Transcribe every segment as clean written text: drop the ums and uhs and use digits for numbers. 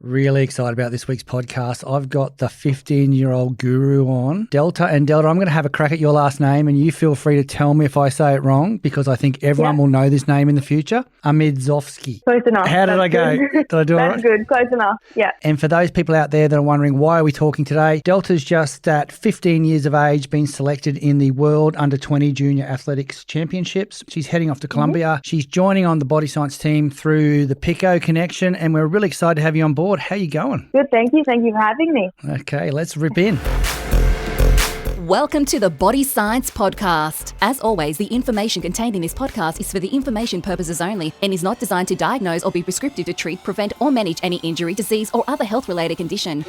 Really excited about this week's podcast. I've got the 15-year-old guru on, Delta. And Delta, I'm going to have a crack at your last name, and you feel free to tell me if I say it wrong, because I think everyone will know this name in the future. Amidzovski. Close enough. How did I go? Did I do it right? That's good. Close enough. Yeah. And for those people out there that are wondering, why are we talking today? Delta's just at 15 years of age, been selected in the World Under-20 Junior Athletics Championships. She's heading off to Colombia. She's joining on the body science team through the Pico connection, and we're really excited to have you on board. How are you going? Good, thank you. Thank you for having me. Okay, let's rip in. Welcome to the Body Science Podcast. As always, the information contained in this podcast is for the information purposes only and is not designed to diagnose or be prescriptive to treat, prevent, or manage any injury, disease, or other health-related condition.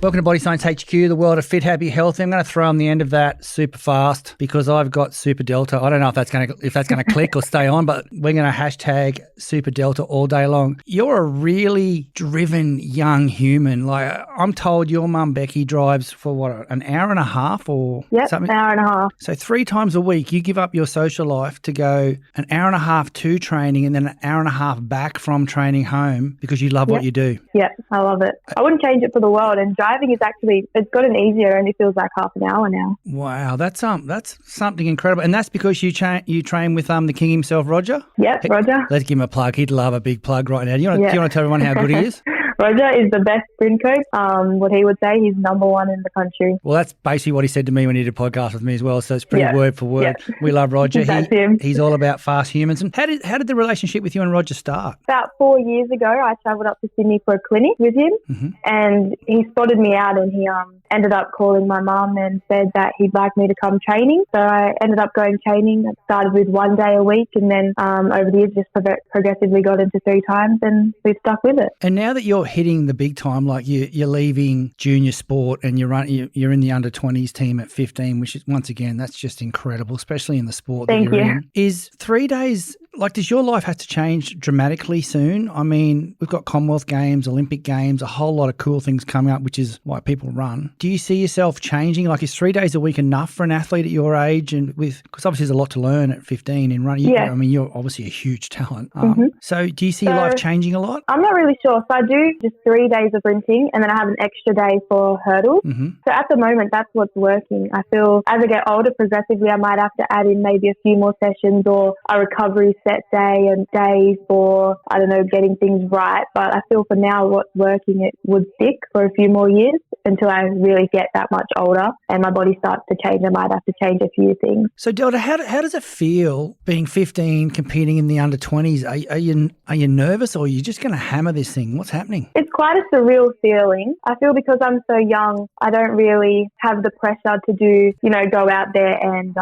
Welcome to Body Science HQ, the world of fit, happy, healthy. I'm going to throw on the end of that super fast because I've got Super Delta. I don't know if that's going to click or stay on, but we're going to hashtag Super Delta all day long. You're a really driven young human. Like, I'm told your mum Becky drives for what, an hour and a half or something? An hour and a half. So 3 times a week you give up your social life to go an hour and a half to training and then an hour and a half back from training home because you love what you do. Yeah, I love it. I wouldn't change it for the world. And driving is actually, it's gotten easier and it feels like half an hour now. Wow, that's something incredible. And that's because you train with the king himself, Roger? Yep, Roger. Let's give him a plug. He'd love a big plug right now. Do you want to tell everyone how good he is? Roger is the best sprint coach. What he would say, he's number one in the country. Well, that's basically what he said to me when he did a podcast with me as well. So it's pretty word for word. Yeah. We love Roger. That's him. He's all about fast humans. And how did the relationship with you and Roger start? About 4 years ago, I travelled up to Sydney for a clinic with him, and he spotted me out, and he ended up calling my mum and said that he'd like me to come training. So I ended up going training. I started with 1 day a week, and then over the years just progressively got into 3 times, and we've stuck with it. And now that you're hitting the big time, like you're leaving junior sport and you're in the under-20s team at 15, which is, once again, that's just incredible, especially in the sport that you're in. Is 3 days, like, does your life have to change dramatically soon? I mean, we've got Commonwealth Games, Olympic Games, a whole lot of cool things coming up, which is why people run. Do you see yourself changing? Like, is 3 days a week enough for an athlete at your age? And because obviously there's a lot to learn at 15 in running. Yeah. I mean, you're obviously a huge talent. So do you see your life changing a lot? I'm not really sure. So I do just 3 days of sprinting, and then I have an extra day for hurdles. So at the moment, that's what's working. I feel as I get older, progressively, I might have to add in maybe a few more sessions or a recovery set day and days for, I don't know, getting things right. But I feel for now what's working, it would stick for a few more years until I really get that much older and my body starts to change. I might have to change a few things. So Delta, how does it feel being 15, competing in the under-20s? Are you nervous, or are you just going to hammer this thing? What's happening? It's quite a surreal feeling. I feel because I'm so young, I don't really have the pressure to do, go out there and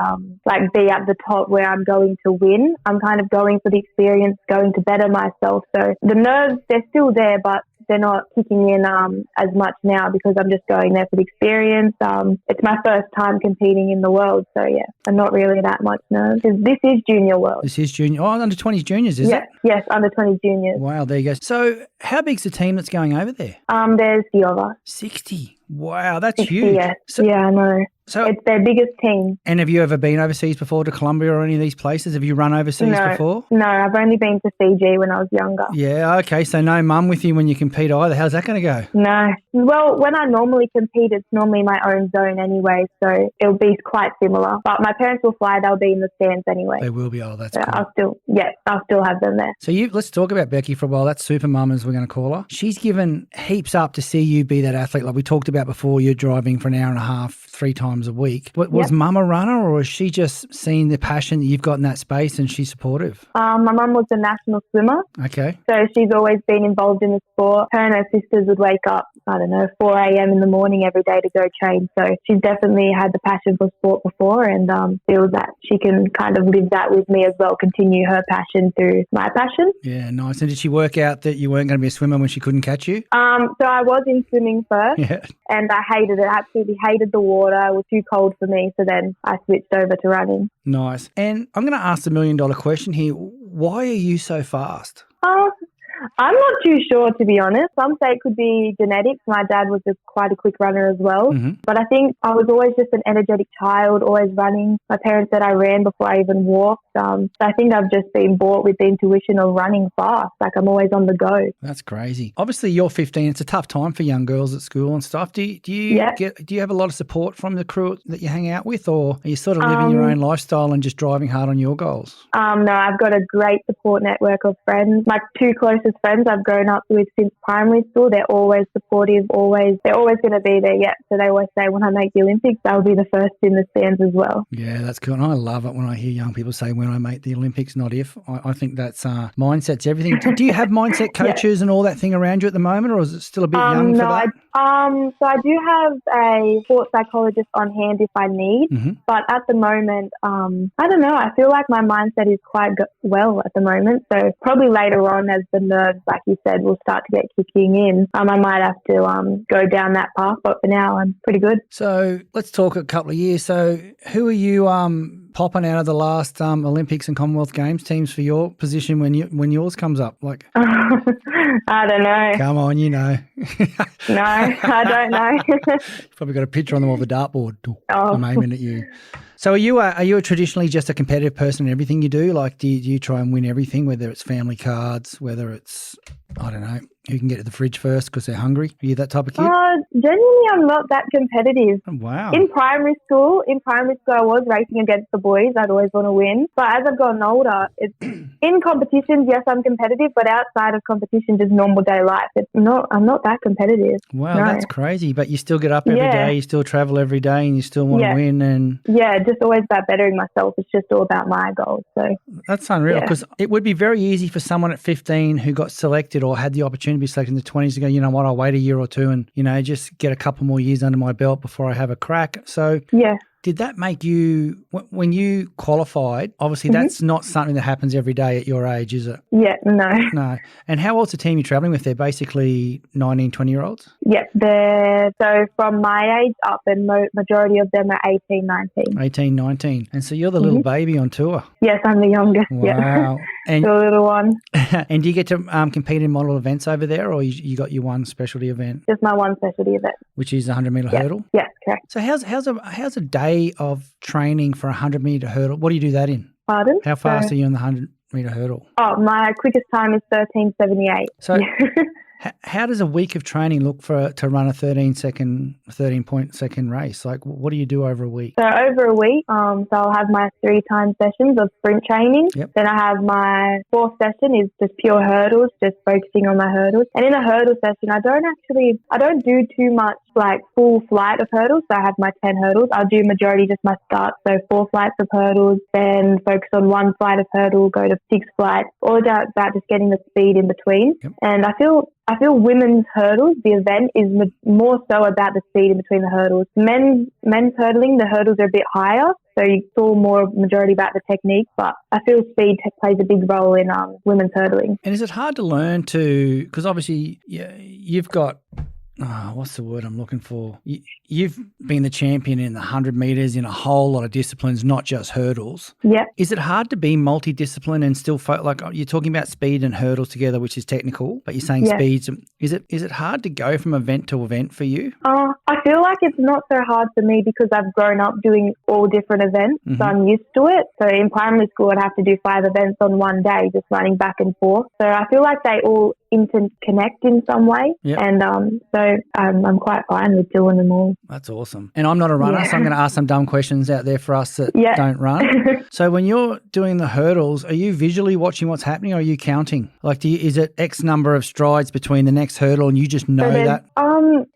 be at the top where I'm going to win. I'm kind of going for the experience, going to better myself. So the nerves, they're still there, but they're not kicking in as much now because I'm just going there for the experience. It's my first time competing in the world, so yeah, I'm not really that much nervous. This is junior world. This is junior. Oh, under-20s juniors, is it? Yes, under-20s juniors. Wow, there you go. So how big's the team that's going over there? There's the of us. 60. Wow, that's 60, huge. Yeah. So, yeah, I know. So, it's their biggest team. And have you ever been overseas before, to Colombia or any of these places? Have you run overseas before? No, I've only been to Fiji when I was younger. Yeah, okay. So no mum with you when you compete either. How's that going to go? No. Well, when I normally compete, it's normally my own zone anyway, so it'll be quite similar. But my parents will fly. They'll be in the stands anyway. They will be. Oh, that's so cool. I'll still have them there. So let's talk about Becky for a while. That's super mum, as we're going to call her. She's given heaps up to see you be that athlete. Like we talked about before, you're driving for an hour and a half, 3 times a week. Was mum a runner, or has she just seen the passion that you've got in that space and she's supportive? My mum was a national swimmer. Okay. So she's always been involved in the sport. Her and her sisters would wake up, 4 a.m. in the morning every day to go train. So she's definitely had the passion for sport before, and feels that she can kind of live that with me as well, continue her passion through my passion. Yeah, nice. And did she work out that you weren't going to be a swimmer when she couldn't catch you? So I was in swimming first, and I hated it. I absolutely hated the water. It was too cold for me. So then I switched over to running. Nice. And I'm going to ask the $1 million question here. Why are you so fast? I'm not too sure, to be honest. Some say it could be genetics. My dad was quite a quick runner as well. But I think I was always just an energetic child, always running. My parents said I ran before I even walked. So I think I've just been brought with the intuition of running fast. Like I'm always on the go. That's crazy. Obviously, you're 15. It's a tough time for young girls at school and stuff. Do you have a lot of support from the crew that you hang out with, or are you sort of living your own lifestyle and just driving hard on your goals? No, I've got a great support network of friends. My two closest friends I've grown up with since primary school. They're always supportive. They're always going to be there. Yeah. So they always say when I make the Olympics, I'll be the first in the stands as well. Yeah, that's cool. And I love it when I hear young people say when I make the Olympics, not if. I think that's mindset's everything. Do you have mindset coaches and all that thing around you at the moment, or is it still a bit young for that? So I do have a sports psychologist on hand if I need, but at the moment, I don't know. I feel like my mindset is quite well at the moment. So probably later on, as the nerves, like you said, will start to get kicking in, I might have to go down that path. But for now, I'm pretty good. So let's talk a couple of years. So who are you popping out of the last Olympics and Commonwealth Games teams for your position when yours comes up? Like, I don't know. Come on, you know. No, I don't know. Probably got a picture on the wall of the dartboard. I'm aiming at you. So are you traditionally just a competitive person in everything you do? Like, do you try and win everything, whether it's family cards, whether it's, I don't know, who can get to the fridge first because they're hungry? Are you that type of kid? Genuinely, I'm not that competitive. Oh, wow. In primary school, I was racing against the boys. I'd always want to win. But as I've gotten older, it's in competitions, yes, I'm competitive, but outside of competition, just normal day life, I'm not that competitive. Wow, no. That's crazy. But you still get up every day, you still travel every day, and you still want to win. And just always about bettering myself. It's just all about my goals. So that's unreal, because it would be very easy for someone at 15 who got selected or had the opportunity to be selected in the 20s to go, you know what, I'll wait a year or two and, you know, just get a couple more years under my belt before I have a crack. So did that make you, when you qualified, obviously that's not something that happens every day at your age, is it? Yeah, no. No. And how old's the team you're travelling with? They're basically 19, 20-year-olds? Yeah, so from my age up, and majority of them are 18, 19. 18, 19. And so you're the little baby on tour? Yes, I'm the youngest. Wow. Yeah. And the little one. And do you get to compete in model events over there, or you got your one specialty event? Just my one specialty event. Which is a 100-metre hurdle? Yes, correct. So how's a day of training for a 100-metre hurdle? What do you do that in? Pardon? How fast are you in the 100-metre hurdle? My quickest time is 13:78. So how does a week of training look to run a 13-point-second race? Like, what do you do over a week? So over a week, so I'll have my 3-time sessions of sprint training. Yep. Then I have my 4th session is just pure hurdles, just focusing on my hurdles. And in a hurdle session, I don't do too much like full flight of hurdles. So I have my 10 hurdles. I'll do majority just my start. So 4 flights of hurdles, then focus on 1 flight of hurdle, go to 6 flights, all about just getting the speed in between. Yep. And I feel women's hurdles, the event is more so about the speed in between the hurdles. Men's hurdling, the hurdles are a bit higher, so you saw more majority about the technique, but I feel speed plays a big role in women's hurdling. And is it hard to learn because obviously you've got, what's the word I'm looking for? You've been the champion in the 100 metres in a whole lot of disciplines, not just hurdles. Yeah. Is it hard to be multidiscipline and still like you're talking about speed and hurdles together, which is technical, but you're saying speeds. Is it hard to go from event to event for you? I feel like it's not so hard for me because I've grown up doing all different events, so I'm used to it. So in primary school, I'd have to do 5 events on one day, just running back and forth. So I feel like they all interconnect in some way. Yep. And so I'm quite fine with doing them all. That's awesome. And I'm not a runner, so I'm going to ask some dumb questions out there for us that don't run. So when you're doing the hurdles, are you visually watching what's happening, or are you counting? Like, is it X number of strides between the next hurdle and you just know that?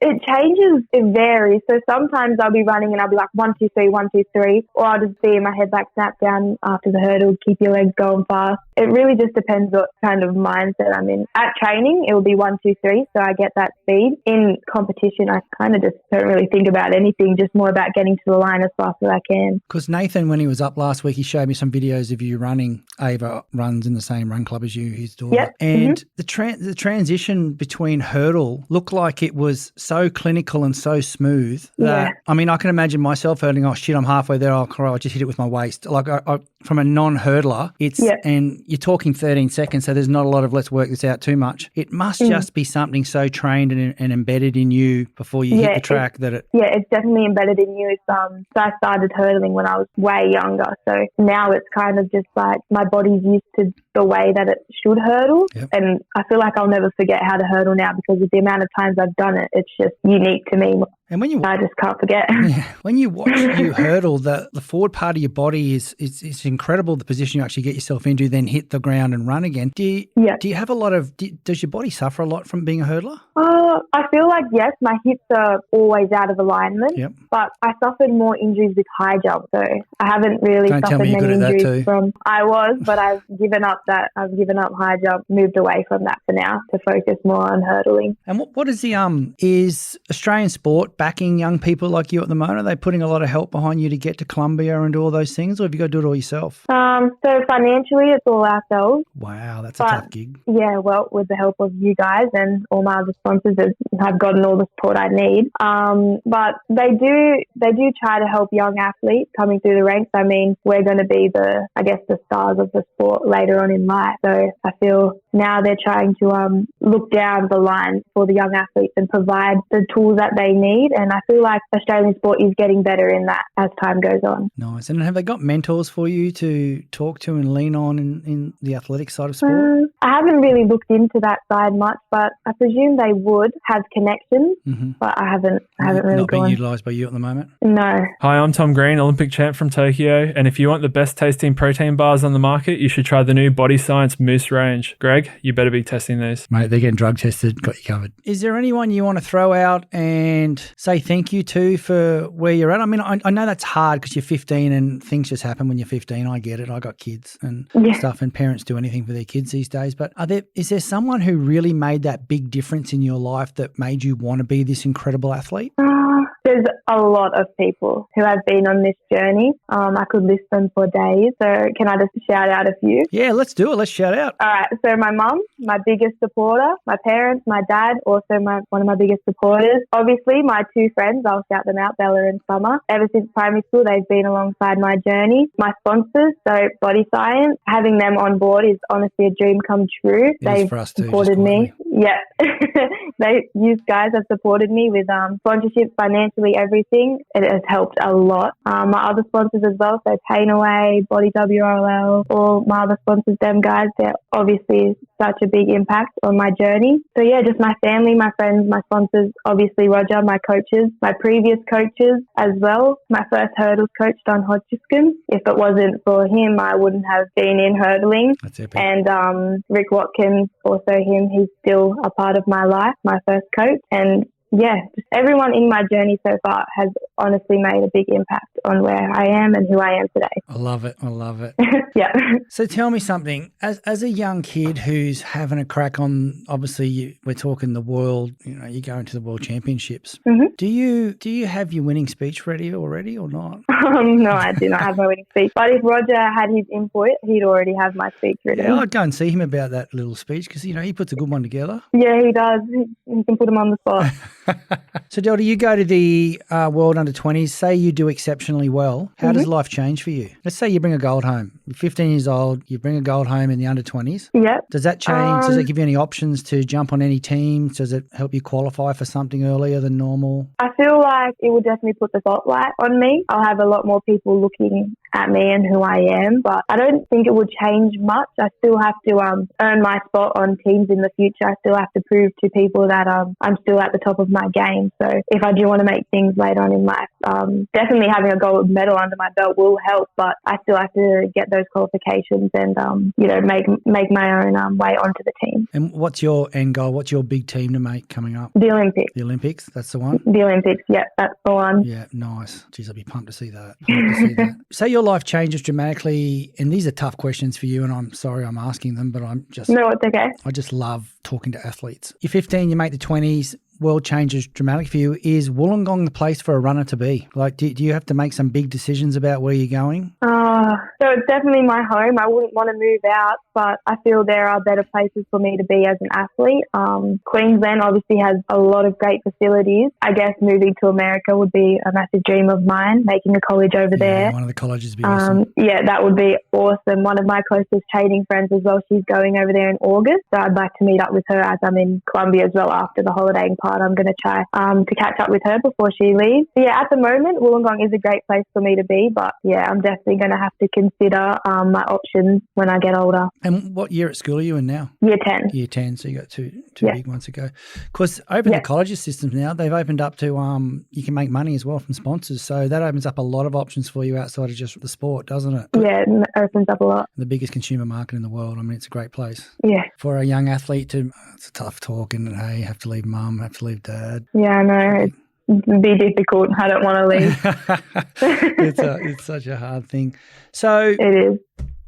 It changes. It varies. So sometimes I'll be running and I'll be like 1, 2, 3, 1, 2, 3, or I'll just be in my head like snap down after the hurdle, keep your legs going fast. It really just depends what kind of mindset I'm in. At training, it will be 1, 2, 3, so I get that speed. In competition, I kind of just don't really think about anything, just more about getting to the line as fast as I can. Because Nathan, when he was up last week, he showed me some videos of you running. Ava runs in the same run club as you, his daughter. Yep. And the transition between hurdle looked like it was was so clinical and so smooth that, I mean, I can imagine myself hurtling, oh shit, I'm halfway there, I'll just hit it with my waist. Like I from a non-hurdler, and you're talking 13 seconds, so there's not a lot of let's work this out too much. It must just be something so trained and embedded in you before you hit the track that it... Yeah, it's definitely embedded in you. So I started hurdling when I was way younger. So now it's kind of just like my body's used to the way that it should hurdle. Yep. And I feel like I'll never forget how to hurdle now because of the amount of times I've done it. It's just unique to me. And when I just can't forget. Yeah, when you watch you hurdle, the forward part of your body is incredible. The position you actually get yourself into, then hit the ground and run again. Do you have a lot of? Does your body suffer a lot from being a hurdler? I feel like yes, my hips are always out of alignment. Yep. But I suffered more injuries with high jump, so I haven't really suffered many injuries from. I was, but I've given up that. I've given up high jump, moved away from that for now to focus more on hurdling. And what is the is Australian sport backing young people like you at the moment? Are they putting a lot of help behind you to get to Columbia and do all those things, or have you got to do it all yourself? So financially, it's all ourselves. Wow, that's a tough gig. Yeah, well, with the help of you guys and all my other sponsors, I've gotten all the support I need. But they do try to help young athletes coming through the ranks. I mean, we're going to be the stars of the sport later on in life. So I feel now they're trying to look down the line for the young athletes and provide the tools that they need. And I feel like Australian sport is getting better in that as time goes on. Nice. And have they got mentors for you to talk to and lean on in the athletic side of sport? I haven't really looked into that side much, but I presume they would have connections, but I haven't really not gone. being utilised by you at the moment? No. Hi, I'm Tom Green, Olympic champ from Tokyo, and if you want the best tasting protein bars on the market, you should try the new Body Science Mousse range. Greg, you better be testing these. Mate, they're getting drug tested, got you covered. Is there anyone you want to throw out and say thank you to for where you're at? I mean, I know that's hard because you're 15 and things just happen when you're 15. I get it. I got kids and stuff, and parents do anything for their kids these days. But is there someone who really made that big difference in your life that made you want to be this incredible athlete? There's a lot of people who have been on this journey. I could list them for days. So can I just shout out a few? Yeah, let's do it. Let's shout out. All right. So my mum, my biggest supporter, my parents, my dad, also one of my biggest supporters. Obviously, my two friends, I'll shout them out, Bella and Summer. Ever since primary school, they've been alongside my journey. My sponsors, so Body Science, having them on board is honestly a dream come true. They've supported me. Yeah. You guys have supported me with sponsorships, financially, everything. It has helped a lot. My other sponsors as well, so Pain Away, Body WRL, all my other sponsors, them guys, they're obviously such a big impact on my journey. So yeah, just my family, my friends, my sponsors, obviously Roger, my coaches, my previous coaches as well. My first hurdles coach, Don Hodgkin. If it wasn't for him, I wouldn't have been in hurdling. That's epic. And Rick Watkins, also him, he's still a part of my life, my first coach. And yeah, just everyone in my journey so far has honestly made a big impact on where I am and who I am today. I love it. I love it. Yeah. So tell me something. As a young kid who's having a crack on, obviously we're talking the world, you're going to the World Championships. Mm-hmm. Do you have your winning speech ready already or not? No, I do not have my winning speech. But if Roger had his input, he'd already have my speech ready. Yeah, I'd go and see him about that little speech because, he puts a good one together. Yeah, he does. You can put him on the spot. So, Delta, you go to the World Under-20s. Say you do exceptionally well. How does life change for you? Let's say you bring a gold home. You're 15 years old. You bring a gold home in the Under-20s. Yep. Does that change? Does it give you any options to jump on any teams? Does it help you qualify for something earlier than normal? I feel like it would definitely put the spotlight on me. I'll have a lot more people looking at me and who I am, but I don't think it would change much. I still have to earn my spot on teams in the future. I still have to prove to people that I'm still at the top of my game. So if I do want to make things later on in life, definitely having a gold medal under my belt will help, but I still have to get those qualifications and make my own way onto the team. And what's your end goal? What's your big team to make coming up? The Olympics. The Olympics, that's the one? The Olympics, yeah, that's the one. Yeah, nice. Jeez, I'd be pumped to see that. Say your life changes dramatically, and these are tough questions for you, and I'm sorry I'm asking them, but No, it's okay. I just love talking to athletes. You're 15, you make the 20s, world changes dramatically for you. Is Wollongong the place for a runner to be? Like, do you have to make some big decisions about where you're going? So it's definitely my home. I wouldn't want to move out but I feel there are better places for me to be as an athlete. Queensland obviously has a lot of great facilities. I guess moving to America would be a massive dream of mine, making a college over there. One of the colleges would be awesome. Yeah, that would be awesome. One of my closest training friends as well, she's going over there in August, so I'd like to meet up with her as I'm in Colombia as well after the holidaying part. I'm going to try to catch up with her before she leaves. So yeah, at the moment, Wollongong is a great place for me to be, but yeah, I'm definitely going to have to consider my options when I get older. And what year at school are you in now? Year 10. Year 10, so you got two big ones to go. Of course, over the colleges systems now, they've opened up to, you can make money as well from sponsors, so that opens up a lot of options for you outside of just the sport, doesn't it? Yeah, it opens up a lot. The biggest consumer market in the world. I mean, it's a great place. Yeah. For a young athlete to, it's a tough talk, and hey, have to leave mum, have to leave dad. Yeah, I know. It'd be difficult. I don't want to leave. It's such a hard thing. So it is.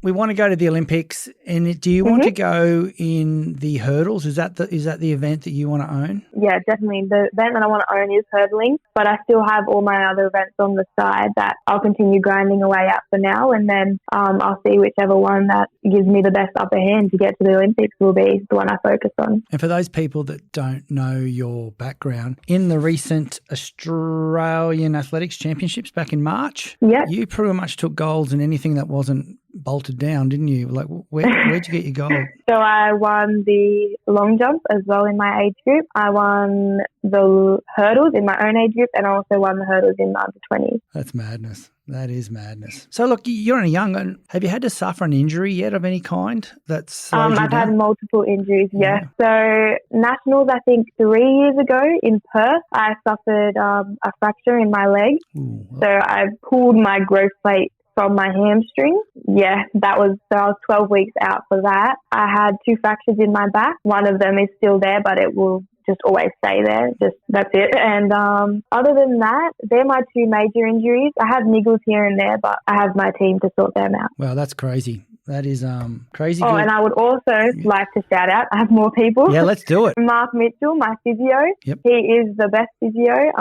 We want to go to the Olympics, and do you want to go in the hurdles? Is that the event that you want to own? Yeah, definitely. The event that I want to own is hurdling, but I still have all my other events on the side that I'll continue grinding away at for now, and then I'll see whichever one that gives me the best upper hand to get to the Olympics will be the one I focus on. And for those people that don't know your background, in the recent Australian Athletics Championships back in March, you pretty much took golds in anything that wasn't bolted down, didn't you? Like, where'd you get your gold? So I won the long jump as well in my age group. I won the hurdles in my own age group, and I also won the hurdles in the under 20s. That's madness. That is madness. So look, you're only young. Have you had to suffer an injury yet of any kind? I've had multiple injuries, yes. So nationals, I think 3 years ago in Perth, I suffered a fracture in my leg. Ooh. So I pulled my growth plate from my hamstring. Yeah, I was 12 weeks out for that. I had 2 fractures in my back. One of them is still there, but it will just always stay there. That's it. And other than that, they're my 2 major injuries. I have niggles here and there, but I have my team to sort them out. Wow, that's crazy. That is crazy. Oh, and I would also like to shout out, I have more people. Yeah, let's do it. Mark Mitchell, my physio. Yep. He is the best physio,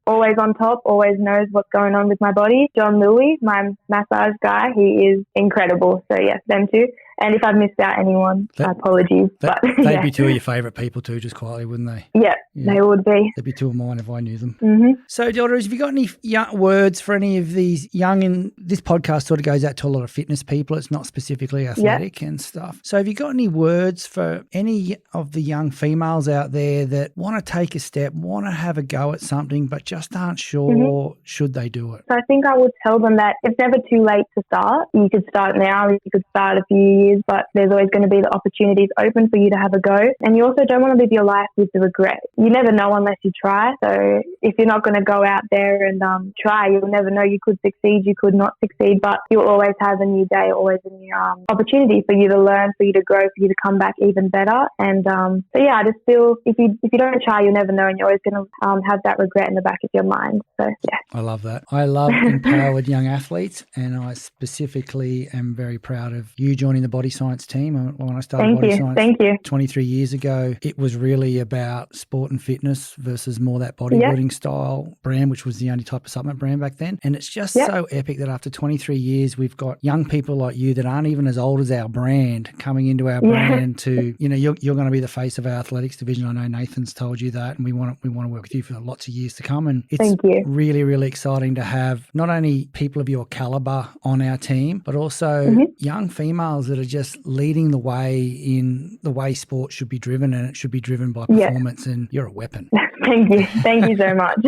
always on top, always knows what's going on with my body. John Louis, my massage guy, he is incredible. So, yes, them 2. And if I've missed out anyone, apologies. They'd be 2 of your favourite people too, just quietly, wouldn't they? Yeah, they would be. They'd be 2 of mine if I knew them. Mm-hmm. So, Daughters, have you got any words for any of these young, and this podcast sort of goes out to a lot of fitness people. It's not specifically athletic and stuff. So have you got any words for any of the young females out there that want to take a step, want to have a go at something, but just aren't sure should they do it? So I think I would tell them that it's never too late to start. You could start now, you could start a few years, but there's always going to be the opportunities open for you to have a go. And you also don't want to live your life with the regret. You never know unless you try. So if you're not going to go out there and try, you'll never know. You could succeed, you could not succeed, but you'll always have a new day, always a new opportunity for you to learn, for you to grow, for you to come back even better. And so yeah, I just feel if you don't try, you'll never know, and you're always going to have that regret in the back of your mind. So yeah, I love that. I love empowered young athletes, and I specifically am very proud of you joining the Body Science team. When I started Body Science 23 years ago, it was really about sport and fitness versus more that bodybuilding style brand, which was the only type of supplement brand back then. And it's just so epic that after 23 years, we've got young people like you that aren't even as old as our brand coming into our brand to, you're going to be the face of our athletics division. I know Nathan's told you that, and we want to work with you for lots of years to come. And it's really, really exciting to have not only people of your caliber on our team, but also young females that are just leading the way in the way sport should be driven, and it should be driven by performance, and you're a weapon. Thank you. Thank you so much.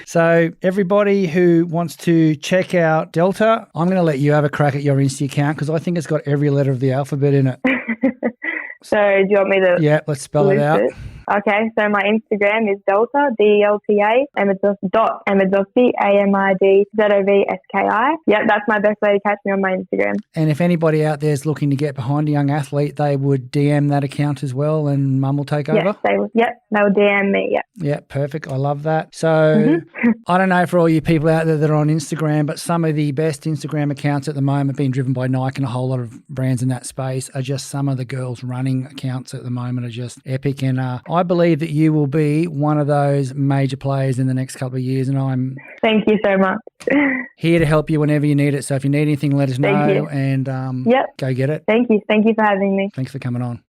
So everybody who wants to check out Delta, I'm going to let you have a crack at your Insta account because I think it's got every letter of the alphabet in it. So do you want me to? Yeah, let's spell it out. Okay, so my Instagram is Delta, DELTA, Amidzovski, AMIDZOVSKI. Yep, that's my best way to catch me on my Instagram. And if anybody out there is looking to get behind a young athlete, they would DM that account as well, and Mum will take over? Yes, they would. Yep, they will DM me, yep. Yeah, perfect. I love that. So I don't know for all you people out there that are on Instagram, but some of the best Instagram accounts at the moment being driven by Nike and a whole lot of brands in that space are just some of the girls running accounts at the moment are just epic. And I believe that you will be one of those major players in the next couple of years, and I'm Thank you so much. here to help you whenever you need it. So if you need anything, let us know, Thank you. and Yep. go get it. Thank you. Thank you for having me. Thanks for coming on.